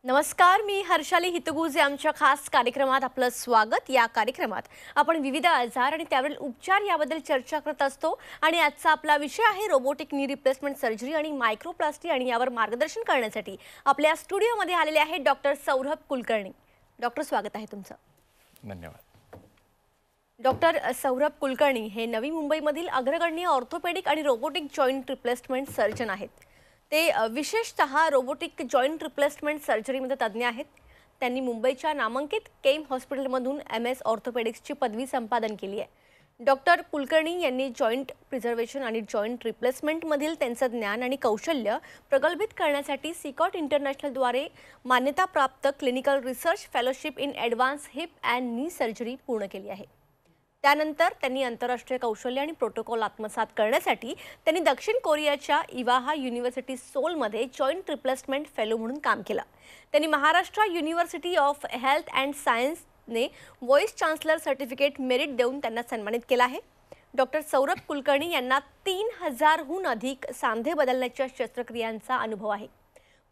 नमस्कार, मी हर्षाली हितगुजे आमच्या खास कार्यक्रमात आपलं स्वागत। या कार्यक्रमात आपण विविध आजार आणि त्यावरील उपचार याबद्दल चर्चा करत असतो आणि आजचा आपला विषय आहे रोबोटिक नी रिप्लेसमेंट सर्जरी आणि मायक्रोप्लास्टी। आणि यावर मार्गदर्शन करण्यासाठी आपल्या स्टुडिओमध्ये आलेले आहेत डॉक्टर सौरभ कुलकर्णी। डॉक्टर, स्वागत आहे तुमचं। धन्यवाद। डॉक्टर सौरभ कुलकर्णी हे नवी मुंबईमधील अग्रगण्य ऑर्थोपेडिक आणि रोबोटिक जॉइंट रिप्लेसमेंट सर्जन आहेत। ते विशेषतः रोबोटिक जॉइंट रिप्लेसमेंट सर्जरीमध्ये तज्ञ आहेत। त्यांनी मुंबईच्या नामांकित केम हॉस्पिटलमधून MS ऑर्थोपेडिक्सची पदवी संपादन केली आहे। डॉक्टर कुलकर्णी यांनी जॉइंट प्रिझर्वेशन आणि जॉइंट रिप्लेसमेंटमधील त्यांचं ज्ञान आणि कौशल्य प्रगल्भित करण्यासाठी सिकॉट इंटरनॅशनलद्वारे मान्यताप्राप्त clinical research fellowship in advance heap and नी सर्जरी पूर्ण केली आहे। त्यानंतर त्यांनी आंतरराष्ट्रीय कौशल्य आणि प्रोटोकॉल आत्मसात करण्यासाठी त्यांनी दक्षिण कोरियाच्या इवाहा युनिव्हर्सिटी सोलमध्ये जॉइंट रिप्लेसमेंट फेलो म्हणून काम केलं। त्यांनी Maharashtra university of health and सायन्सने व्हाईस चान्सलर सर्टिफिकेट मेरिट देऊन त्यांना सन्मानित केलं आहे। डॉक्टर सौरभ कुलकर्णी यांना 3000हून अधिक सांधे बदलण्याच्या शस्त्रक्रियांचा अनुभव आहे।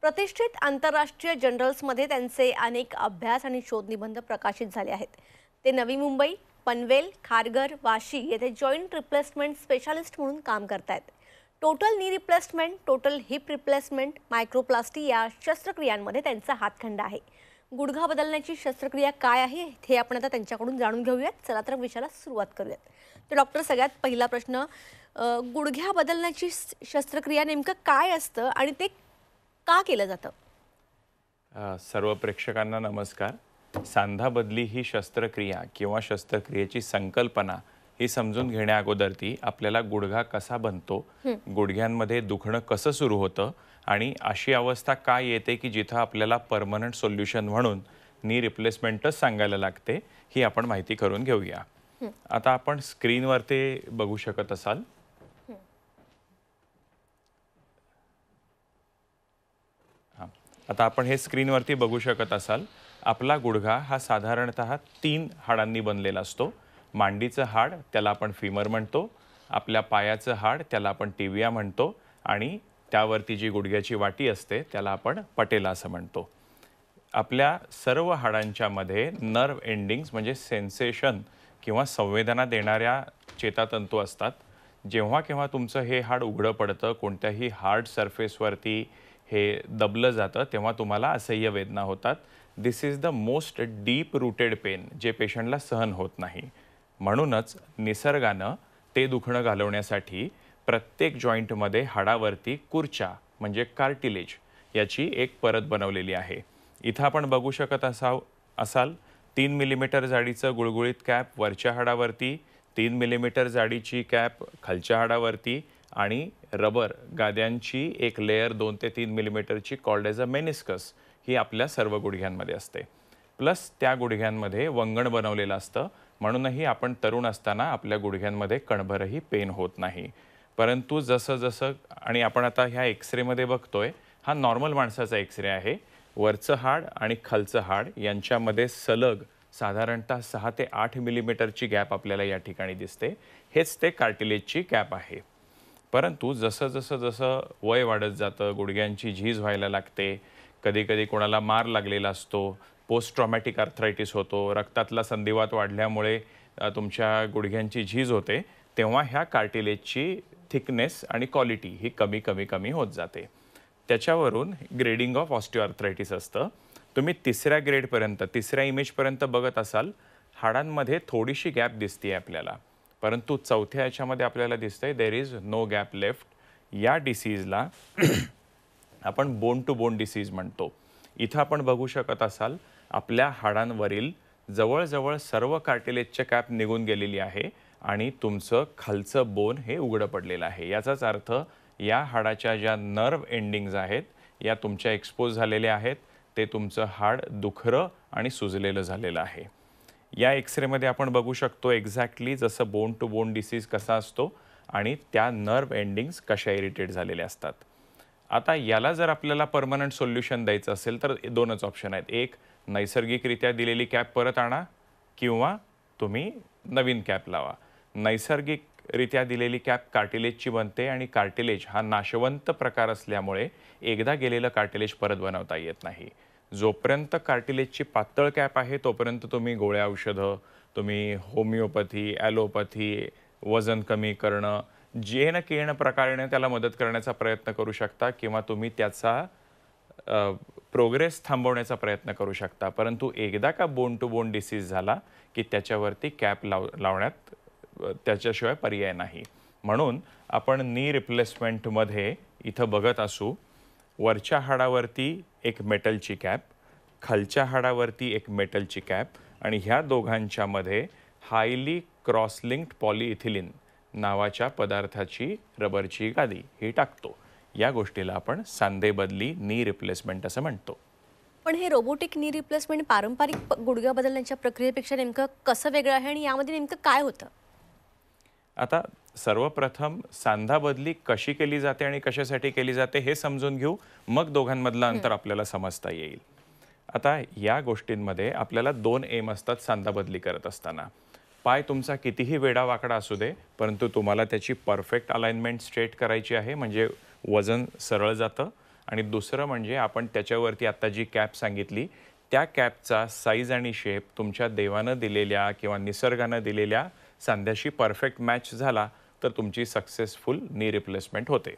प्रतिष्ठित आंतरराष्ट्रीय जर्नल्समध्ये त्यांचे अनेक अभ्यास आणि शोधनिबंध प्रकाशित झाले आहेत। ते नवी मुंबई, पनवेल, खारघर, वाशी येथे जॉइंट रिप्लेसमेंट स्पेशालिस्ट म्हणून काम करतात। Total knee replacement, total hip replacement, microplasty या शस्त्रक्रियांमध्ये त्यांचा हातखंडा आहे। गुडघा बदलण्याची शस्त्रक्रिया काय आहे हे आपण आता त्यांच्याकडून जाणून घेऊयात। चला तर विषयाला सुरुवात करूयात। तर डॉक्टर, सगळ्यात पहिला प्रश्न, गुडघ्या बदलण्याची शस्त्रक्रिया नेमकं काय असतं आणि ते का केलं जातं? सर्व प्रेक्षकांना नमस्कार। सांधा बदली ही शस्त्रक्रिया किंवा शस्त्रक्रियेची संकल्पना ही समजून घेण्या अगोदर आपल्याला गुडघा कसा बनतो, गुडघ्यांमध्ये दुखणं कसं सुरू होतं आणि अशी अवस्था का येते की जिथं आपल्याला परमनंट सोल्युशन म्हणून नी रिप्लेसमेंटच सांगायला लागते, ही आपण माहिती करून घेऊया। आता आपण स्क्रीनवर ते बघू शकत असाल। आता आपण हे स्क्रीनवरती बघू शकत असाल। आपला गुडघा हा साधारणतः 3 हाडांनी बनलेला असतो। मांडीचं हाड त्याला आपण फीमर म्हणतो, आपल्या पायाचं हाड त्याला आपण टिबिया म्हणतो आणि त्यावरती जी गुडघ्याची वाटी असते त्याला आपण पटेला असं म्हणतो। आपल्या सर्व हाडांच्या मध्ये नर्व एंडिंग्स म्हणजे सेन्सेशन किंवा संवेदना देणाऱ्या चेतातंतू असतात। जेव्हा केव्हा तुमचं हे हाड उघडं पडतं, कोणत्याही हार्ड सरफेसवरती हे दबलं जातं, तेव्हा तुम्हाला असह्य वेदना होतात। This is the most deep rooted pain, जे पेशंटला सहन होत नाही। म्हणूनच निसर्गानं ते दुखणं घालवण्यासाठी प्रत्येक जॉईंटमध्ये हाडावरती कुर्चा म्हणजे कार्टिलेज याची एक परत बनवलेली आहे। इथं आपण बघू शकत असाल 3 मिलीमीटर जाडीचं गुळगुळीत कॅप वरच्या हाडावरती, 3 मिलीमीटर जाडीची कॅप खालच्या हाडावरती आणि रबर गाद्यांची एक लेयर 2 ते 3 मिलीमीटरची कॉल्ड एज अ मेनिस्कस ही आपल्या सर्व गुडघ्यांमध्ये असते। प्लस त्या गुडघ्यांमध्ये वंगण बनवलेलं असतं, म्हणूनही आपण तरुण असताना आपल्या गुडघ्यांमध्ये कणभरही पेन होत नाही। परंतु जसं जसं आणि आपण आता ह्या एक्सरेमध्ये बघतोय, हा नॉर्मल माणसाचा एक्सरे आहे। वरचं हाड आणि खालचं हाड यांच्यामध्ये सलग साधारणतः 6 ते 8 मिलीमीटरची गॅप आपल्याला या ठिकाणी दिसते। हेच ते कार्टिलेजची गॅप आहे। परंतु जसं जसं जसं वय वाढत जातं, गुडघ्यांची झीज व्हायला लागते, कधी कधी कोणाला मार लागलेला असतो, पोस्ट ट्रॉमॅटिक आर्थरायटिस होतो, रक्तातला संधिवात वाढल्यामुळे तुमच्या गुडघ्यांची झीज होते, तेव्हा ह्या कार्टिलेजची थिकनेस आणि क्वालिटी ही कमी कमी कमी होत जाते। त्याच्यावरून ग्रेडिंग ऑफ ऑस्टिओआर्थरायटिस असतं। तुम्ही 3ऱ्या ग्रेडपर्यंत, 3ऱ्या इमेजपर्यंत बघत असाल, हाडांमध्ये थोडीशी गॅप दिसते आपल्याला, परंतु 4थ्या याच्यामध्ये आपल्याला दिसतंय there is no gap left. या डिसीजला आपण बोन टू बोन डिसीज म्हणतो। इथं आपण बघू शकत असाल, आपल्या हाडांवरील जवळजवळ सर्व कार्टिलेजच्या कॅप निघून गेलेली आहे आणि तुमचं खालचं बोन हे उघडं पडलेलं आहे। याचाच अर्थ या हाडाच्या ज्या नर्व एंडिंग्ज आहेत या तुमच्या एक्सपोज झालेल्या आहेत, ते तुमचं हाड दुखरं आणि सुजलेलं झालेलं आहे। या एक्सरेमध्ये आपण बघू शकतो एक्झॅक्टली जसं बोन टू बोन डिसीज कसा असतो आणि त्या नर्व एंडिंग्स कशा इरिटेट झालेल्या असतात। आता याला जर आपल्याला परमनंट सोल्युशन द्यायचं असेल तर 2च ऑप्शन आहेत। एक, नैसर्गिकरित्या दिलेली कॅप परत आणा किंवा तुम्ही नवीन कॅप लावा। नैसर्गिकरित्या दिलेली कॅप कार्टिलेजची बनते आणि कार्टिलेज हा नाशवंत प्रकार असल्यामुळे एकदा गेलेलं कार्टिलेज परत बनवता येत नाही। जोपर्यंत कार्टिलेजची पातळ कॅप आहे तोपर्यंत तुम्ही गोळ्या औषधं, तुम्ही होमिओपॅथी, ॲलोपॅथी, वजन कमी करणं, जे न केन प्रकाराने त्याला मदत करण्याचा प्रयत्न करू शकता किंवा तुम्ही त्याचा प्रोग्रेस थांबवण्याचा प्रयत्न करू शकता. परंतु एकदा का बोन टू बोन डिसीज झाला की त्याच्यावरती कॅप लावण्यात त्याच्याशिवाय पर्याय नाही. म्हणून आपण नी रिप्लेसमेंटमध्ये इथं बघत असू, वरच्या हाडावरती एक मेटलची कॅप, खालच्या हाडावरती एक मेटलची कॅप आणि ह्या दोघांच्यामध्ये हायली क्रॉसलिंक्ड पॉलिइथिलीन नावाच्या पदार्थाची रबरची गादी ही टाकतो. या गोष्टीला आपण सांधेबदली नी रिप्लेसमेंट असं म्हणतो. पण हे रोबोटिक नी रिप्लेसमेंट पारंपरिक गुडघा बदलण्याच्या प्रक्रियेपेक्षा नेमकं कसं वेगळं आहे आणि यामध्ये नेमकं काय होतं? आता सर्वप्रथम सांधा बदली कशी केली जाते आणि कशासाठी केली जाते हे समजून घेऊ, मग दोघांमधलं अंतर आपल्याला समजता येईल. आता या गोष्टींमध्ये आपल्याला 2 एम असतात सांधा बदली करत असताना. पाय तुमचा कितीही वेडावाकडा असू दे, परंतु तुम्हाला त्याची परफेक्ट अलाइनमेंट स्ट्रेट करायची आहे, म्हणजे वजन सरळ जातं. आणि दुसरं म्हणजे आपण त्याच्यावरती आता जी कॅप सांगितली त्या कॅपचा साईज आणि शेप तुमच्या देवानं दिलेल्या किंवा निसर्गानं दिलेल्या सांध्याशी परफेक्ट मॅच झाला तर तुमची सक्सेसफुल नी रिप्लेसमेंट होते.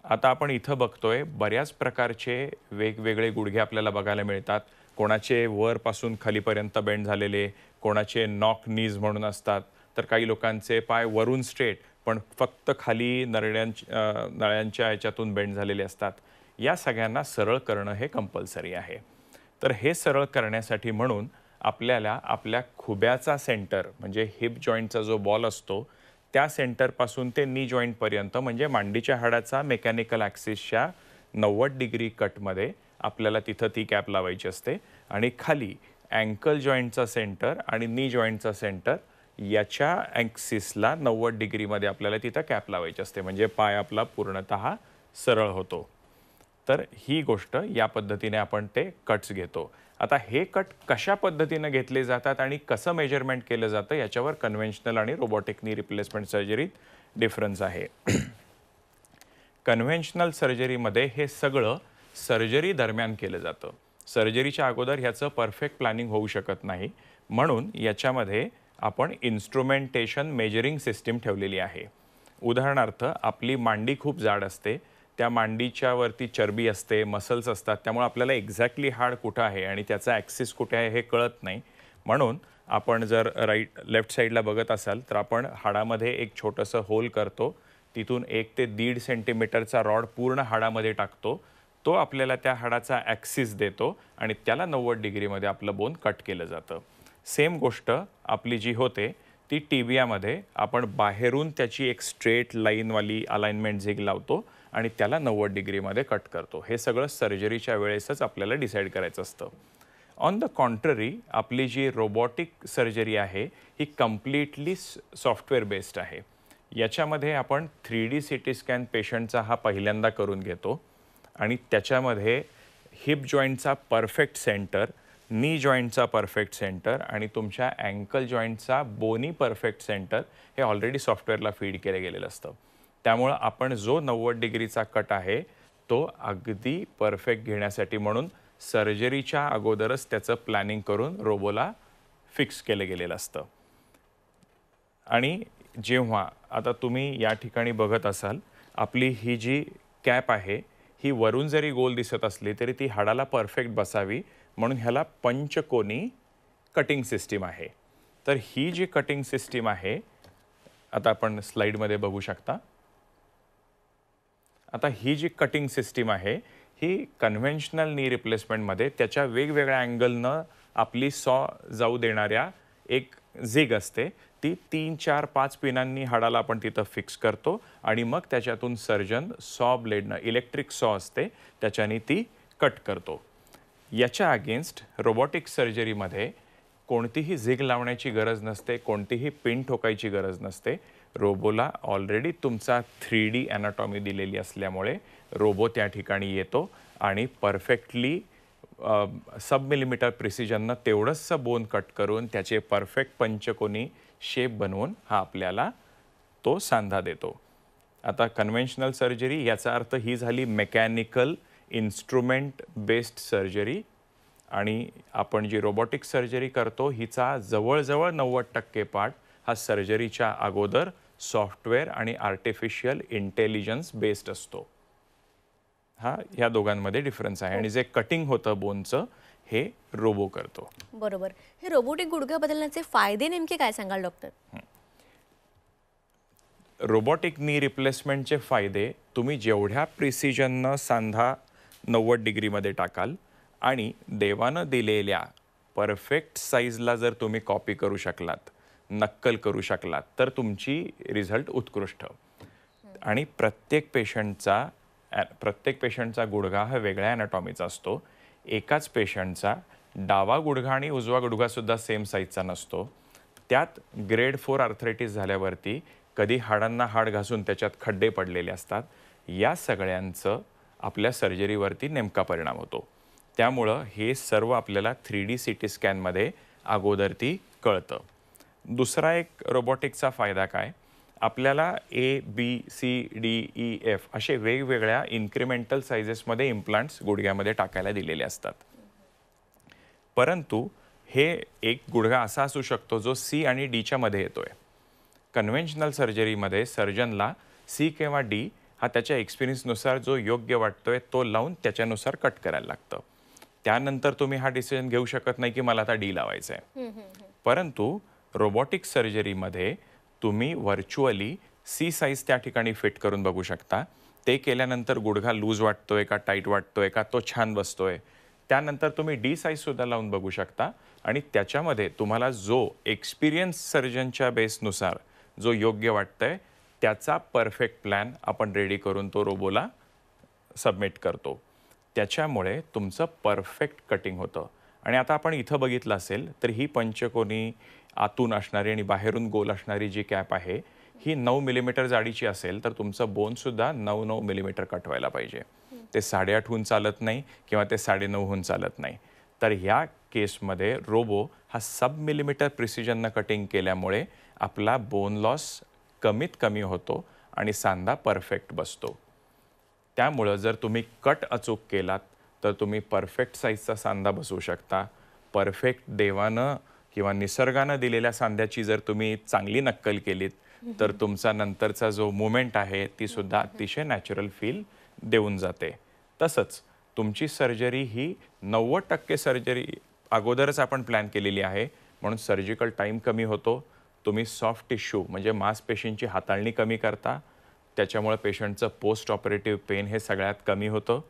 आता आपण इथं बघतोय बऱ्याच प्रकारचे वेगवेगळे गुडघे आपल्याला बघायला मिळतात. कोणाचे वरपासून खालीपर्यंत बेंड झालेले, कोणाचे नॉक नीज म्हणून असतात, तर काही लोकांचे पाय वरून स्ट्रेट पण फक्त खाली नळ्यांच्या याच्यातून बेंड झालेले असतात. या सगळ्यांना सरळ करणं हे कंपल्सरी आहे. तर हे सरळ करण्यासाठी म्हणून आपल्याला आपल्या खुब्याचा सेंटर म्हणजे हिप जॉईंटचा जो बॉल असतो त्या सेंटरपासून ते नी जॉईंटपर्यंत म्हणजे मांडीच्या हाडाचा मेकॅनिकल ॲक्सिसच्या 90 डिग्री कटमध्ये आपल्याला तिथं ती कॅप लावायची असते. आणि खाली अँकल जॉईंटचा सेंटर आणि नी जॉईंटचा सेंटर याच्या ॲक्सिसला 90 डिग्रीमध्ये आपल्याला तिथं कॅप लावायची असते, म्हणजे पाय आपला पूर्णतः सरळ होतो. तर ही गोष्ट या पद्धतीने आपण ते कट्स घेतो. आता हे कट कशा पद्धतीने घेतले जातात आणि कसं मेजरमेंट केलं जातं याच्यावर कन्व्हेन्शनल आणि रोबोटिक नी रिप्लेसमेंट सर्जरीत डिफरन्स आहे. कन्व्हेन्शनल सर्जरीमध्ये हे सगळं सर्जरी दरम्यान केलं जातं. सर्जरीच्या अगोदर ह्याचं परफेक्ट प्लॅनिंग होऊ शकत नाही, म्हणून याच्यामध्ये आपण इन्स्ट्रुमेंटेशन मेजरिंग सिस्टीम ठेवलेली आहे. उदाहरणार्थ आपली मांडी खूप जाड असते, त्या मांडीच्या वरती चरबी असते, मसल्स असतात, त्यामुळे आपल्याला एक्झॅक्टली हाड कुठं आहे आणि त्याचा ॲक्सिस कुठे आहे हे कळत नाही. म्हणून आपण जर लेफ्ट साईडला बघत असाल तर आपण हाडामध्ये एक छोटंसं होल करतो, तिथून 1 ते 1.5 सेंटीमीटरचा रॉड पूर्ण हाडामध्ये टाकतो. तो आपल्याला त्या हाडाचा ॲक्सिस देतो आणि त्याला 90 डिग्रीमध्ये आपलं बोन कट केलं जातं. सेम गोष्ट आपली जी होते ती टिबियामध्ये आपण बाहेरून त्याची एक स्ट्रेट लाईनवाली अलाइनमेंट झिग लावतो आणि त्याला 90 डिग्रीमध्ये कट करतो. हे सगळं सर्जरीच्या वेळेसच आपल्याला डिसाईड करायचं असतं. ऑन द कॉन्ट्ररी आपली जी रोबोटिक सर्जरी आहे ही कम्प्लिटली सॉफ्टवेअर बेस्ड आहे. याच्यामध्ये आपण 3D CT स्कॅन पेशंटचा हा पहिल्यांदा करून घेतो आणि त्याच्यामध्ये हिप जॉईंटचा परफेक्ट सेंटर, नी जॉईंटचा परफेक्ट सेंटर आणि तुमच्या अँकल जॉईंटचा बोनी परफेक्ट सेंटर हे ऑलरेडी सॉफ्टवेअरला फीड केलं गेलेलं असतं. त्यामुळं आपण जो 90 डिग्रीचा कट आहे तो अगदी परफेक्ट घेण्यासाठी म्हणून सर्जरीच्या अगोदरच त्याचं प्लॅनिंग करून रोबोला फिक्स केलं गेलेलं असतं. आणि जेव्हा आता तुम्ही या ठिकाणी बघत असाल आपली ही जी कॅप आहे ही वरून जरी गोल दिसत असली तरी ती हाडाला परफेक्ट बसावी म्हणून ह्याला पंचकोनी कटिंग सिस्टीम आहे. तर ही जी कटिंग सिस्टीम आहे आता आपण स्लाइडमध्ये बघू शकता. आता ही जी कटिंग सिस्टीम आहे ही कन्व्हेन्शनल नी रिप्लेसमेंटमध्ये त्याच्या वेगवेगळ्या अँगलनं आपली सॉ जाऊ देणाऱ्या एक झिग असते, ती 3, 4, 5 पिनांनी हाडाला आपण तिथं फिक्स करतो आणि मग त्याच्यातून सर्जन सॉ ब्लेडनं, इलेक्ट्रिक सॉ असते त्याच्याने ती कट करतो. याच्या अगेन्स्ट रोबोटिक सर्जरीमध्ये कोणतीही झिग लावण्याची गरज नसते, कोणतीही पिन ठोकायची गरज नसते. रोबोला ऑलरेडी तुमचा 3D ॲनाटॉमी दिलेली असल्यामुळे रोबो त्या ठिकाणी येतो आणि परफेक्टली सब मिलीमीटर प्रिसिजननं तेवढंसं बोन कट करून त्याचे परफेक्ट पंचकोनी शेप बनवून हा आपल्याला तो सांधा देतो. आता कन्व्हेन्शनल सर्जरी याचा अर्थ ही झाली मेकॅनिकल इन्स्ट्रुमेंट बेस्ड सर्जरी आणि आपण जी रोबोटिक सर्जरी करतो हिचा जवळजवळ 90% पार्ट हा सर्जरीच्या अगोदर सॉफ्टवेअर आणि आर्टिफिशियल इंटेलिजन्स बेस्ड असतो. हा ह्या दोघांमध्ये डिफरन्स आहे. आणि जे कटिंग होतं बोनचं हे रोबो करतो. बरोबर. हे रोबोटिक गुडघा बदलण्याचे फायदे नेमके काय सांगाल डॉक्टर? रोबोटिक नी रिप्लेसमेंटचे फायदे, तुम्ही जेवढ्या प्रिसिजननं सांधा 90 डिग्रीमध्ये टाकाल आणि देवानं दिलेल्या परफेक्ट साईजला जर तुम्ही कॉपी करू शकलात, नक्कल करू शकलात, तर तुमची रिझल्ट उत्कृष्ट. आणि प्रत्येक पेशंटचा गुडघा हा वेगळ्या ॲनाटॉमीचा असतो. एकाच पेशंटचा डावा गुडघा आणि उजवा गुडघासुद्धा सेम साईजचा नसतो. त्यात ग्रेड 4 आर्थरायटिस झाल्यावरती कधी हाडांना हाड घासून त्याच्यात खड्डे पडलेले असतात. या सगळ्यांचं आपल्या सर्जरीवरती नेमका परिणाम होतो. त्यामुळं हे सर्व आपल्याला 3D CT स्कॅनमध्ये अगोदर ती कळतं. दुसरा एक रोबोटिकचा फायदा काय, आपल्याला ABCDEF असे वेगवेगळ्या इन्क्रिमेंटल सायझेसमध्ये इम्प्लांट्स गुडघ्यामध्ये टाकायला दिलेले असतात. परंतु हे एक गुडघा असा असू शकतो जो C आणि Dच्या मध्ये येतोय. कन्व्हेन्शनल सर्जरीमध्ये सर्जनला C किंवा D हा त्याच्या एक्सपिरियन्सनुसार जो योग्य वाटतोय तो लावून त्याच्यानुसार कट करायला लागतं. त्यानंतर तुम्ही हा डिसिजन घेऊ शकत नाही की मला आता D लावायचं आहे. परंतु रोबोटिक सर्जरीमध्ये तुम्ही व्हर्च्युअली C साईज त्या ठिकाणी फिट करून बघू शकता. ते केल्यानंतर गुडघा लूज वाटतोय का टाईट वाटतोय का तो छान बसतोय. त्यानंतर तुम्ही D साईजसुद्धा लावून बघू शकता आणि त्याच्यामध्ये तुम्हाला जो एक्सपिरियन्स सर्जनच्या बेसनुसार जो योग्य वाटतंय त्याचा परफेक्ट प्लॅन आपण रेडी करून तो रोबोला सबमिट करतो. त्याच्यामुळे तुमचं परफेक्ट कटिंग होतं. आणि आता आपण इथं बघितलं असेल तर ही पंचकोनी आतून असणारी आणि बाहेरून गोल असणारी जी कॅप आहे ही 9 मिलीमीटर जाडीची असेल तर तुमचं बोनसुद्धा 9 मिलीमीटर कट व्हायला पाहिजे. ते 8.5 होऊन चालत नाही किंवा ते 9.5 होऊन चालत नाही. तर ह्या केसमध्ये रोबो हा सब मिलीमीटर प्रिसिजननं कटिंग केल्यामुळे आपला बोन लॉस कमीत कमी होतो आणि सांधा परफेक्ट बसतो. त्यामुळं जर तुम्ही कट अचूक केलात तर तुम्ही परफेक्ट साईजचा सांधा बसवू शकता. परफेक्ट देवानं किंवा निसर्गानं दिलेल्या सांध्याची जर तुम्ही चांगली नक्कल केलीत तर तुमचा नंतरचा जो मुवमेंट आहे ती सुद्धा अतिशय नॅचरल फील देऊन जाते. तसंच तुमची सर्जरी ही 90% सर्जरी अगोदरच आपण प्लॅन केलेली आहे म्हणून सर्जिकल टाईम कमी होतो. तुम्ही सॉफ्ट टिश्यू म्हणजे मांसपेशींची हाताळणी कमी करता. त्याच्यामुळे पेशंटचं पोस्ट ऑपरेटिव्ह पेन हे सगळ्यात कमी होतं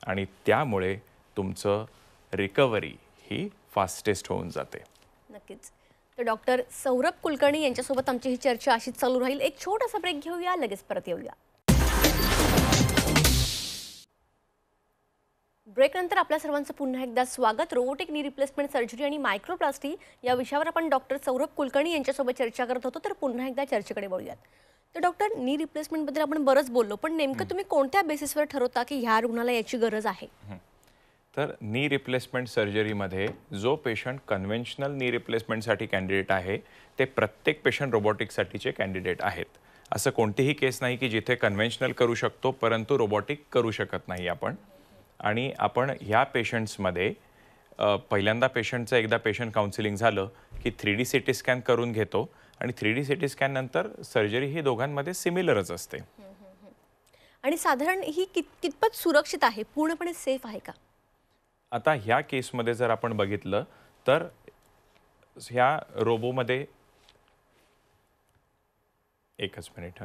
आणि त्यामुळे तुमचं रिकव्हरी ही फास्टेस्ट होऊन जाते. नक्कीच. तर डॉक्टर सौरभ कुलकर्णी यांच्यासोबत आमची ही चर्चा अशीच चालू राहील. एक छोटासा ब्रेक घेऊया, लगेच परत येऊया. ब्रेकनंतर आपल्या सर्वांचं पुन्हा एकदा स्वागत. रोबोटिक नी रिप्लेसमेंट सर्जरी आणि मायक्रोप्लास्टी या विषयावर आपण डॉक्टर सौरभ कुलकर्णी यांच्यासोबत चर्चा करत होतो. तर पुन्हा एकदा चर्चेकडे वळूयात. तर डॉक्टर, नी रिप्लेसमेंटबद्दल आपण बरंच बोललो, पण नेमकं तुम्ही कोणत्या बेसिसवर ठरवता की ह्या रुग्णाला याची गरज आहे? तर नी रिप्लेसमेंट सर्जरीमध्ये जो पेशंट कन्व्हेन्शनल नी रिप्लेसमेंटसाठी कॅन्डिडेट आहे ते प्रत्येक पेशंट रोबोटिकसाठीचे कॅन्डिडेट आहेत. असं कोणतीही केस नाही की जिथे कन्व्हेन्शनल करू शकतो परंतु रोबोटिक करू शकत नाही आपण. आणि आपण ह्या पेशंट्समध्ये पहिल्यांदा पेशंटचं एकदा पेशंट काउन्सिलिंग झालं की 3D CT स्कॅन करून घेतो आणि 3D CT स्कॅन नंतर सर्जरी ही दोघांमध्ये सिमिलरच असते. आणि साधारण ही कितपत सुरक्षित आहे, पूर्णपणे सेफ आहे का? आता ह्या केसमध्ये जर आपण बघितलं तर ह्या रोबोमध्ये एकच मिनिट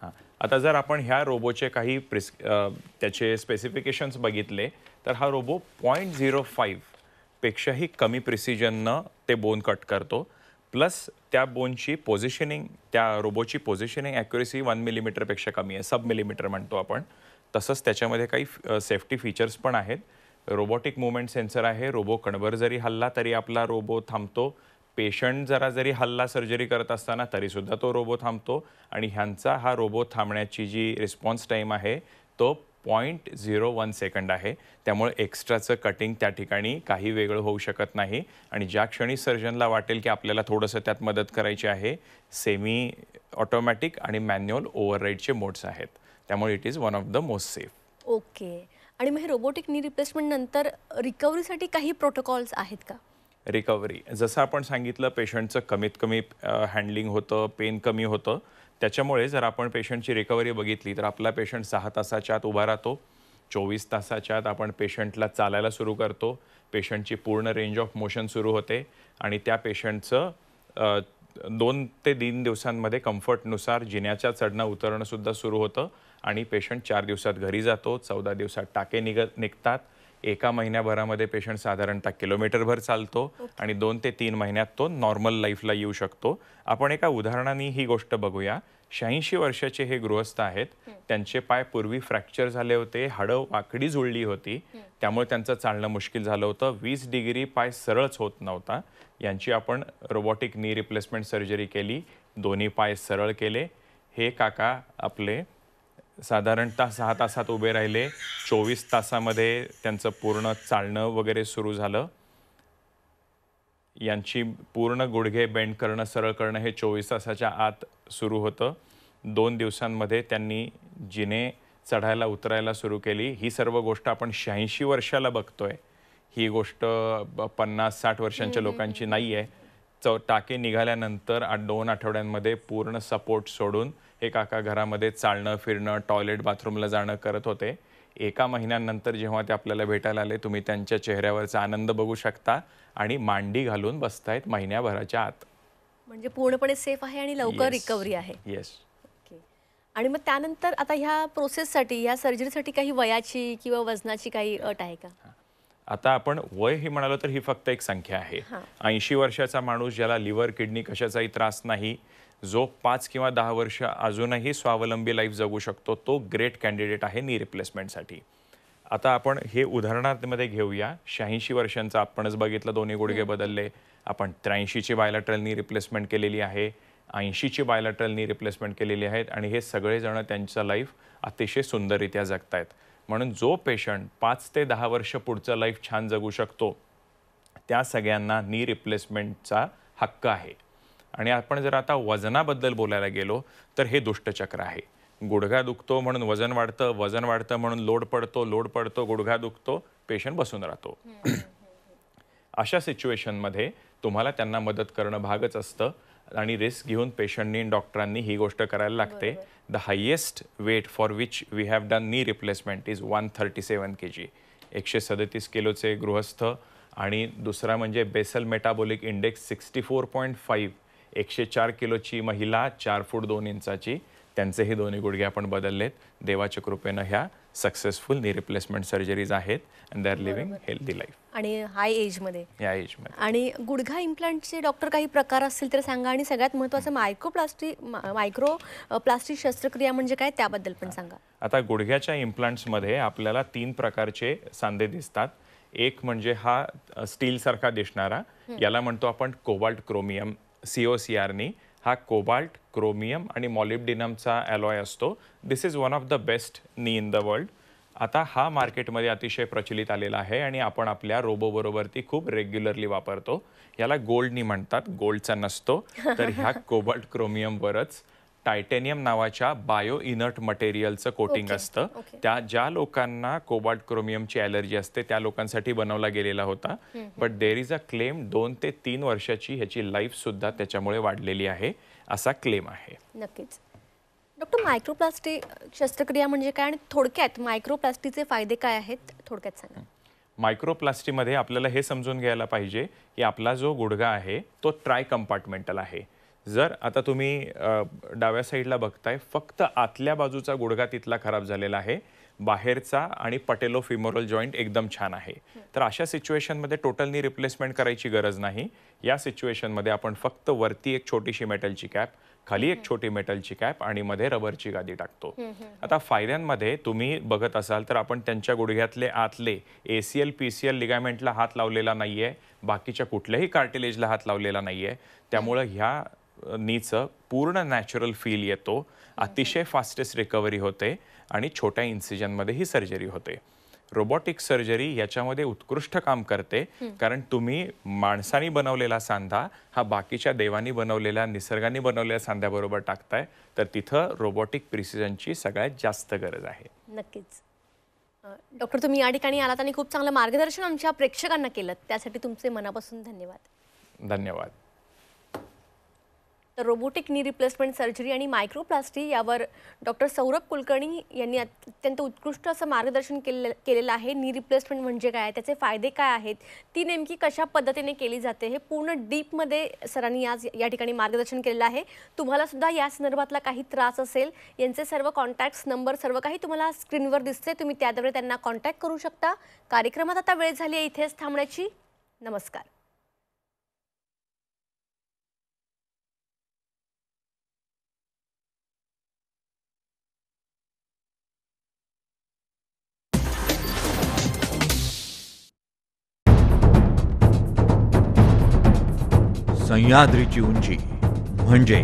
हां आता जर आपण ह्या रोबोचे काही त्याचे स्पेसिफिकेशन्स बघितले तर हा रोबो 0.05 पेक्षाही कमी प्रिसिजननं ते बोन कट करतो. प्लस त्या बोनची पोझिशनिंग, त्या रोबोची पोझिशनिंग ॲक्युरेसी 1 मिलीमीटरपेक्षा कमी आहे, सब मिलीमीटर म्हणतो आपण. तसंच त्याच्यामध्ये काही सेफ्टी फीचर्स पण आहेत. रोबोटिक मुवमेंट सेन्सर आहे. रोबो कणभर जरी हल्ला तरी आपला रोबो थांबतो. पेशंट जरी हल्ला सर्जरी करत असताना तरीसुद्धा तो रोबो थांबतो. आणि ह्यांचा हा रोबो थांबण्याची जी रिस्पॉन्स टाईम आहे तो 0.01 सेकंड आहे. त्यामुळे एक्स्ट्राचं कटिंग त्या ठिकाणी काही वेगळं होऊ शकत नाही. आणि ज्या क्षणी सर्जनला वाटेल की आपल्याला थोडंसं त्यात मदत करायची आहे, सेमी ऑटोमॅटिक आणि मॅन्युअल ओव्हरराईडचे मोड्स आहेत. त्यामुळे it is one of the most safe. Okay. आणि मग हे रोबोटिक नी रिप्लेसमेंट नंतर रिकव्हरीसाठी काही प्रोटोकॉल्स आहेत का? रिकव्हरी जसं आपण सांगितलं, पेशंटचं कमीत कमी हँडलिंग होतं, पेन कमी होतं. त्याच्यामुळे जर आपण पेशंटची रिकव्हरी बघितली तर आपला पेशंट 6 तासाच्या आत उभा राहतो. 24 तासाच्या आत आपण पेशंटला चालायला सुरू करतो. पेशंटची पूर्ण रेंज ऑफ मोशन सुरू होते आणि त्या पेशंटचं 2 ते 3 दिवसांमध्ये कम्फर्टनुसार जिन्याच्या चढणं उतरणं सुद्धा सुरू होतं आणि पेशंट 4 दिवसात घरी जातो. 14 दिवसात टाके निघतात. एका महिन्याभरामध्ये पेशंट साधारणतः किलोमीटरभर चालतो आणि 2 ते 3 महिन्यात तो नॉर्मल लाईफला येऊ शकतो. आपण एका उदाहरणाने ही गोष्ट बघूया. 86 वर्षाचे हे गृहस्थ आहेत. त्यांचे पाय पूर्वी फ्रॅक्चर झाले होते, हाडं वाकडी जुळली होती, त्यामुळे त्यांचं चालणं मुश्किल झालं होतं. 20 डिग्री पाय सरळच होत नव्हता. यांची आपण रोबोटिक नी रिप्लेसमेंट सर्जरी केली. दोन्ही पाय सरळ केले. हे काका आपले साधारणतः 6 तासात उभे राहिले. 24 तासामध्ये त्यांचं पूर्ण चालणं वगैरे सुरू झालं. यांची पूर्ण गुडघे बेंड करणं, सरळ करणं हे 24 तासाच्या आत सुरू होतं. 2 दिवसांमध्ये त्यांनी जिने चढायला उतरायला सुरू केली. ही सर्व गोष्ट आपण 86 वर्षाला बघतोय. ही गोष्ट 50-60 वर्षांच्या लोकांची नाही आहे. टाके निघाल्यानंतर 2 आठवड्यांमध्ये पूर्ण सपोर्ट सोडून हे काका घरामध्ये चालणं, फिरणं, टॉयलेट, बाथरूमला जाणं करत होते. एका महिन्यानंतर जेव्हा ते आपल्याला भेटायला आले, तुम्ही त्यांच्या चेहऱ्यावरचा आनंद बघू शकता आणि मांडी घालून बसतायत महिन्याभराच्या आत. म्हणजे पूर्णपणे सेफ आहे आणि लवकर रिकव्हरी आहे. येस. ओके. आणि मग त्यानंतर आता ह्या प्रोसेससाठी, ह्या सर्जरीसाठी काही वयाची किंवा वजनाची काही अट आहे का? आता आपण वय हे म्हणालो तर ही फक्त एक संख्या आहे. 80 वर्षाचा माणूस ज्याला लिव्हर, किडनी कशाचाही त्रास नाही, जो 5 किंवा 10 वर्ष अजूनही स्वावलंबी लाईफ जगू शकतो, तो ग्रेट कॅन्डिडेट आहे नी रिप्लेसमेंटसाठी. आता आपण हे उदाहरणामध्ये घेऊया. 86 वर्षांचा आपणच बघितलं, दोन्ही गुडघे बदलले. आपण 83ची बायलॅटरल नी रिप्लेसमेंट केलेली आहे, 80ची बायलॅटरल नी रिप्लेसमेंट केलेली आहेत आणि हे सगळेजण त्यांचं लाईफ अतिशय सुंदररित्या जगतायत. म्हणून जो पेशंट 5 ते 10 वर्ष पुढचं लाईफ छान जगू शकतो, त्या सगळ्यांना नी रिप्लेसमेंटचा हक्क आहे. आणि आपण जर आता वजनाबद्दल बोलायला गेलो तर हे दुष्टचक्र आहे. गुडघा दुखतो म्हणून वजन वाढतं, वजन वाढतं म्हणून लोड पडतो, गुडघा दुखतो, पेशंट बसून राहतो. अशा सिच्युएशनमध्ये तुम्हाला त्यांना मदत करणं भागच असतं आणि रिस्क घेऊन पेशंटनी डॉक्टरांनी ही गोष्ट करायला लागते. The highest weight for which we have done knee replacement is 137 kg. 137 किलोचे गृहस्थ. आणि दुसरा म्हणजे बेसल मेटाबॉलिक इंडेक्स 64.5. 104 किलोची महिला, 4 फूट 2 इंचाची. त्यांचे हे दोन्ही गुडघे आपण बदललेत. देवाच्या कृपेनं ह्या सक्सेसफुल नी रिप्लेसमेंट सर्जरीज आहेत and they are living healthy life. आणि हाय एजमध्ये. या एजमध्ये. आणि गुडघा इम्प्लांटचे डॉक्टर काही प्रकार असतील तर सांगा. आणि सगळ्यात महत्त्वाचं मायक्रोप्लास्टिक शस्त्रक्रिया म्हणजे काय, त्याबद्दल पण सांगा. आता गुडघ्याच्या इम्प्लांट्समध्ये आपल्याला 3 प्रकारचे सांधे दिसतात. एक म्हणजे हा स्टीलसारखा दिसणारा, याला म्हणतो आपण कोबाल्ट क्रोमियम, COCRनी. हा कोबाल्ट, क्रोमियम आणि मॉलिब्डिनमचा ॲलॉय असतो. This is one of the best knee in the world. आता हा मार्केटमध्ये अतिशय प्रचलित आलेला आहे आणि आपण आपल्या रोबोबरोबर ती खूप रेग्युलरली वापरतो. याला गोल्डनी म्हणतात, गोल्डचा नसतो. तर ह्या कोबाल्ट क्रोमियमवरच टायटेनियम नावाच्या बायो इनर्ट मटेरियलचं कोटिंग असतं. त्या ज्या लोकांना कोबाल्ट क्रोमियमची ॲलर्जी असते त्या लोकांसाठी बनवला गेलेला होता. But there is a claim 2 ते 3 वर्षाची ह्याची लाईफ सुद्धा त्याच्यामुळे वाढलेली आहे, असा क्लेम आहे. नक्कीच. डॉक्टर, मायक्रोप्लास्टिक शस्त्रक्रिया म्हणजे काय आणि थोडक्यात मायक्रोप्लास्टिकचे फायदे काय आहेत, थोडक्यात सांगा. मायक्रोप्लास्टीमध्ये आपल्याला हे समजून घ्यायला पाहिजे की आपला जो गुडघा आहे तो ट्राय कंपार्टमेंटल आहे. जर आता तुम्ही डाव्या साईडला बघताय, फक्त आतल्या बाजूचा गुडघा तिथला खराब झालेला आहे, बाहेरचा आणि पटेलोफिमोरल जॉईंट एकदम छान आहे. तर अशा सिच्युएशनमध्ये टोटल नी रिप्लेसमेंट करायची गरज नाही. या सिच्युएशनमध्ये आपण फक्त वरती एक छोटीशी मेटलची कॅप, खाली एक छोटी मेटलची कॅप आणि मध्ये रबरची गादी टाकतो. आता फायद्यांमध्ये तुम्ही बघत असाल तर आपण त्यांच्या गुडघ्यातले आतले ACL PCL लिगामेंटला हात लावलेला नाहीये, बाकीच्या कुठल्याही कार्टिलेजला हात लावलेला नाहीये. त्यामुळे ह्या नीचं पूर्ण नॅचरल फील येतो, अतिशय फास्टेस्ट रिकव्हरी होते आणि छोट्या इन्सिजनमध्ये ही सर्जरी होते. रोबोटिक सर्जरी याच्यामध्ये उत्कृष्ट काम करते, कारण तुम्ही माणसाने बनवलेला सांधा हा बाकीच्या देवानी बनवलेल्या, निसर्गाने बनवलेल्या सांध्याबरोबर टाकताय, तर तिथं रोबोटिक प्रिसिजनची सगळ्यात जास्त गरज आहे. नक्कीच. डॉक्टर, तुम्ही या ठिकाणी आलात आणि खूप चांगलं मार्गदर्शन आमच्या प्रेक्षकांना केलं, त्यासाठी तुमचे मनापासून धन्यवाद. धन्यवाद. तर रोबोटिक नी रिप्लेसमेंट सर्जरी आणि मायक्रोप्लास्टी यावर डॉक्टर सौरभ कुलकर्णी यांनी अत्यंत उत्कृष्ट असं मार्गदर्शन केलेलं आहे. नी रिप्लेसमेंट म्हणजे काय, त्याचे फायदे काय आहेत, ती नेमकी कशा पद्धतीने केली जाते, हे पूर्ण डीपमध्ये सरांनी आज या ठिकाणी मार्गदर्शन केलेलं आहे. तुम्हाला सुद्धा या संदर्भातला काही त्रास असेल, यांचे सर्व कॉन्टॅक्ट्स नंबर सर्व काही तुम्हाला स्क्रीनवर दिसते, तुम्ही त्याद्वारे त्यांना कॉन्टॅक्ट करू शकता. कार्यक्रमात आता वेळ झाली आहे इथेच थांबण्याची. नमस्कार. सह्याद्रीची उंची म्हणजे